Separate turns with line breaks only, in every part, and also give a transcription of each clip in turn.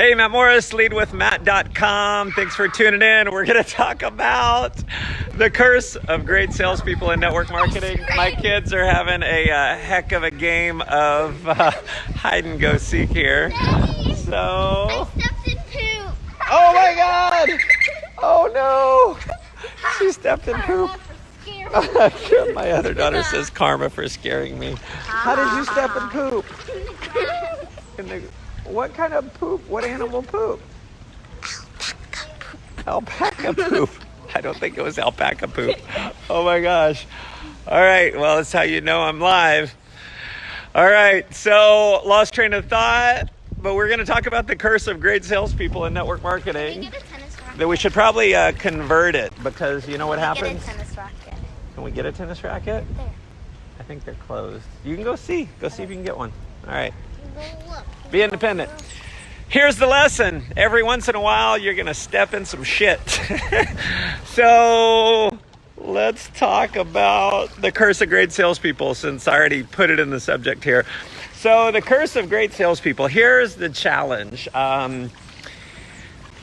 Hey, Matt Morris, leadwithmatt.com. Thanks for tuning in. We're going to talk about the curse of great salespeople in network marketing. My kids are having a heck of a game of hide and go seek here. So,
I stepped in poop.
Oh my God! Oh no! She stepped in poop. My other daughter says karma for scaring me. How did you step in poop? What kind of poop? What animal poop? Alpaca poop. I don't think it was alpaca poop. Oh my gosh. All right, well, that's how you know I'm live. All right, so lost train of thought, but we're going to talk about the curse of great salespeople in network marketing.
Can we get a tennis racket?
That we should probably convert it, because you know what happens?
Get a tennis racket.
Can we get a tennis racket?
There.
I think they're closed. You can go see. Go see if you can get one. All right.
Look.
Be independent. Here's the lesson. Every once in a while, you're going to step in some shit. So let's talk about the curse of great salespeople, since I already put it in the subject here. So the curse of great salespeople. Here's the challenge. A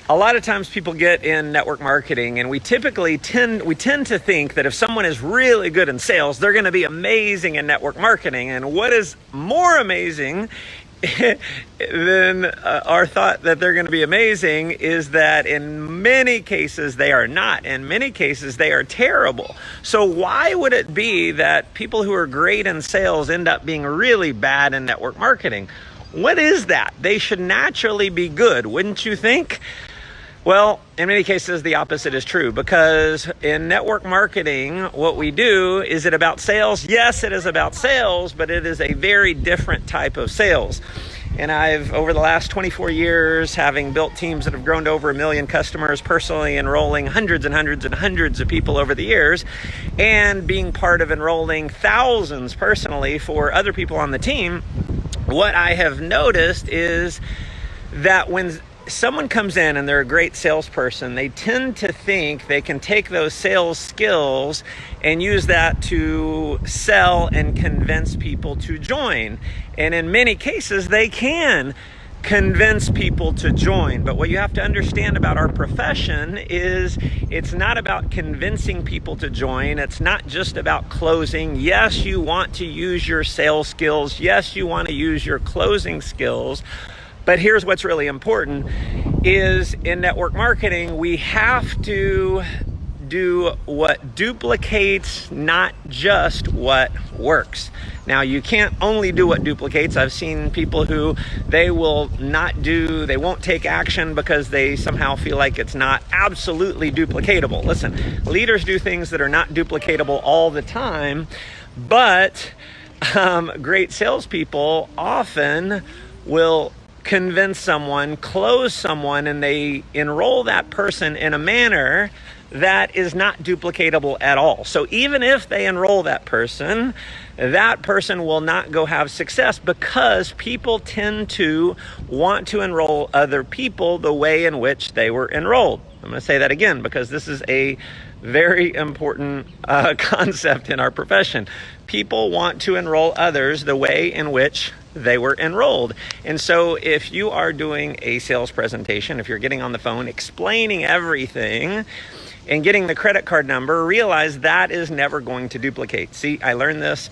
lot of times people get in network marketing, and we tend to think that if someone is really good in sales, they're going to be amazing in network marketing. And what is more amazing than our thought that they're going to be amazing is that in many cases they are not. In many cases they are terrible. So why would it be that people who are great in sales end up being really bad in network marketing? What is that? They should naturally be good, wouldn't you think? Well, in many cases, the opposite is true, because in network marketing, what we do, is it about sales? Yes, it is about sales, but it is a very different type of sales. And I've, over the last 24 years, having built teams that have grown to over 1 million customers, personally enrolling hundreds and hundreds and hundreds of people over the years, and being part of enrolling thousands personally for other people on the team, what I have noticed is that when someone comes in and they're a great salesperson, they tend to think they can take those sales skills and use that to sell and convince people to join. And in many cases, they can convince people to join. But what you have to understand about our profession is it's not about convincing people to join. It's not just about closing. Yes, you want to use your sales skills. Yes, you want to use your closing skills. But here's what's really important is in network marketing, we have to do what duplicates, not just what works. Now, you can't only do what duplicates. I've seen people who they won't take action because they somehow feel like it's not absolutely duplicatable. Listen, leaders do things that are not duplicatable all the time, but great salespeople often will convince someone, close someone, and they enroll that person in a manner that is not duplicatable at all. So even if they enroll that person will not go have success, because people tend to want to enroll other people the way in which they were enrolled. I'm going to say that again, because this is a very important concept in our profession. People want to enroll others the way in which they were enrolled. And so if you are doing a sales presentation, if you're getting on the phone, explaining everything and getting the credit card number, realize that is never going to duplicate. See, I learned this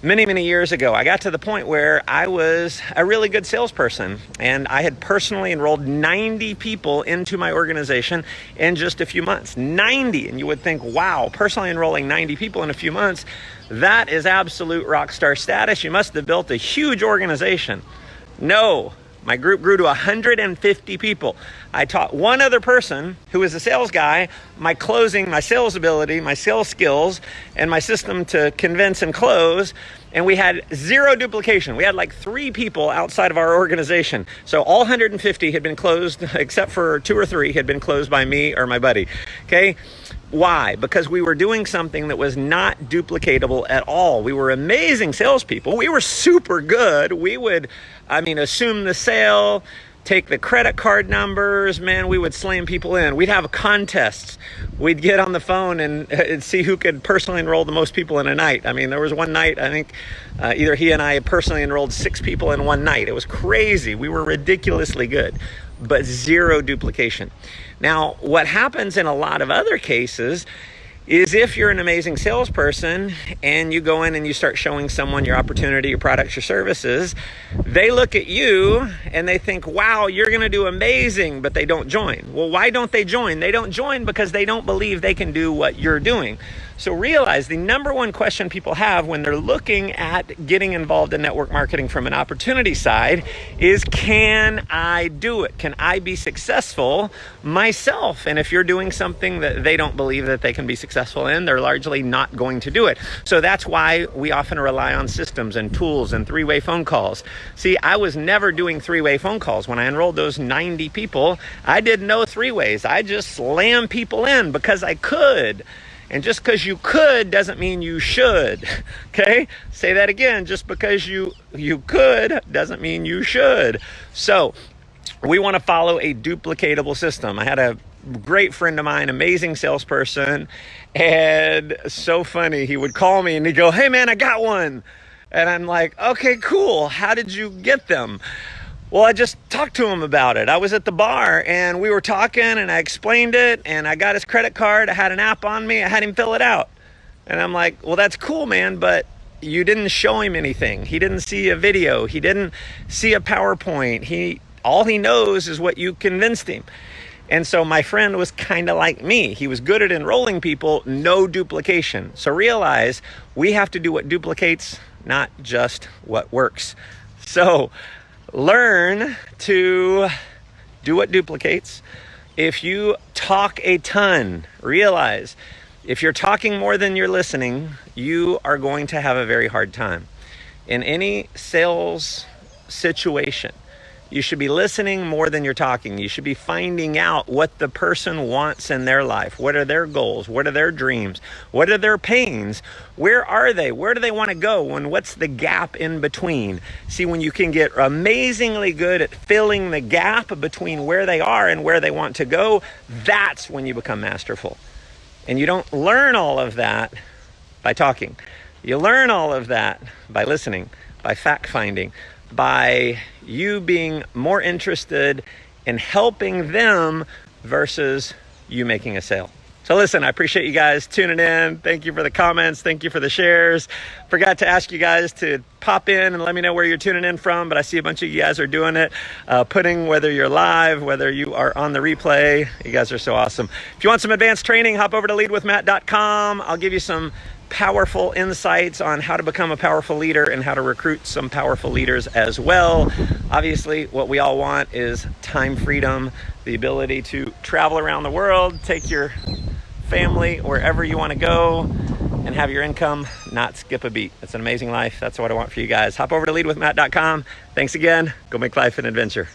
many, many years ago. I got to the point where I was a really good salesperson, and I had personally enrolled 90 people into my organization in just a few months. 90. And you would think, wow, personally enrolling 90 people in a few months, that is absolute rock star status. You must have built a huge organization. No, my group grew to 150 people. I taught one other person who was a sales guy, my closing, my sales ability, my sales skills, and my system to convince and close. And we had zero duplication. We had like 3 people outside of our organization. So all 150 had been closed, except for 2 or 3 had been closed by me or my buddy. Okay. Why? Because we were doing something that was not duplicatable at all. We were amazing salespeople. We were super good. We would, assume the sale, take the credit card numbers. Man, we would slam people in. We'd have contests. We'd get on the phone and see who could personally enroll the most people in a night. There was one night, I think either he and I personally enrolled 6 people in one night. It was crazy. We were ridiculously good. but zero duplication. Now, what happens in a lot of other cases is if you're an amazing salesperson and you go in and you start showing someone your opportunity, your products, your services, they look at you and they think, wow, you're going to do amazing, but they don't join. Well, why don't they join? They don't join because they don't believe they can do what you're doing. So realize the number one question people have when they're looking at getting involved in network marketing from an opportunity side is, can I do it? Can I be successful myself? And if you're doing something that they don't believe that they can be successful in, they're largely not going to do it. So that's why we often rely on systems and tools and three-way phone calls. See, I was never doing three-way phone calls. When I enrolled those 90 people, I did no three-ways. I just slammed people in because I could. And just because you could doesn't mean you should. Okay? Say that again. Just because you could doesn't mean you should. So we want to follow a duplicatable system. I had a great friend of mine, amazing salesperson, and so funny. He would call me and he'd go, hey man, I got one. And I'm like, okay, cool. How did you get them? Well, I just talked to him about it. I was at the bar and we were talking and I explained it and I got his credit card. I had an app on me. I had him fill it out. And I'm like, well, that's cool, man, but you didn't show him anything. He didn't see a video. He didn't see a PowerPoint. All he knows is what you convinced him. And so my friend was kind of like me. He was good at enrolling people, no duplication. So realize we have to do what duplicates, not just what works. So learn to do what duplicates. If you talk a ton, realize if you're talking more than you're listening, you are going to have a very hard time. In any sales situation, you should be listening more than you're talking. You should be finding out what the person wants in their life. What are their goals? What are their dreams? What are their pains? Where are they? Where do they want to go? And what's the gap in between? See, when you can get amazingly good at filling the gap between where they are and where they want to go, that's when you become masterful. And you don't learn all of that by talking. You learn all of that by listening, by fact-finding, by you being more interested in helping them versus you making a sale. So listen, I appreciate you guys tuning in. Thank you for the comments. Thank you for the shares. Forgot to ask you guys to pop in and let me know where you're tuning in from, but I see a bunch of you guys are doing it, putting whether you're live, whether you are on the replay. You guys are so awesome. If you want some advanced training, hop over to leadwithmatt.com. I'll give you some powerful insights on how to become a powerful leader and how to recruit some powerful leaders as well. Obviously, what we all want is time freedom, the ability to travel around the world, take your family wherever you want to go, and have your income not skip a beat. It's an amazing life. That's what I want for you guys. Hop over to leadwithmatt.com. Thanks again. Go make life an adventure.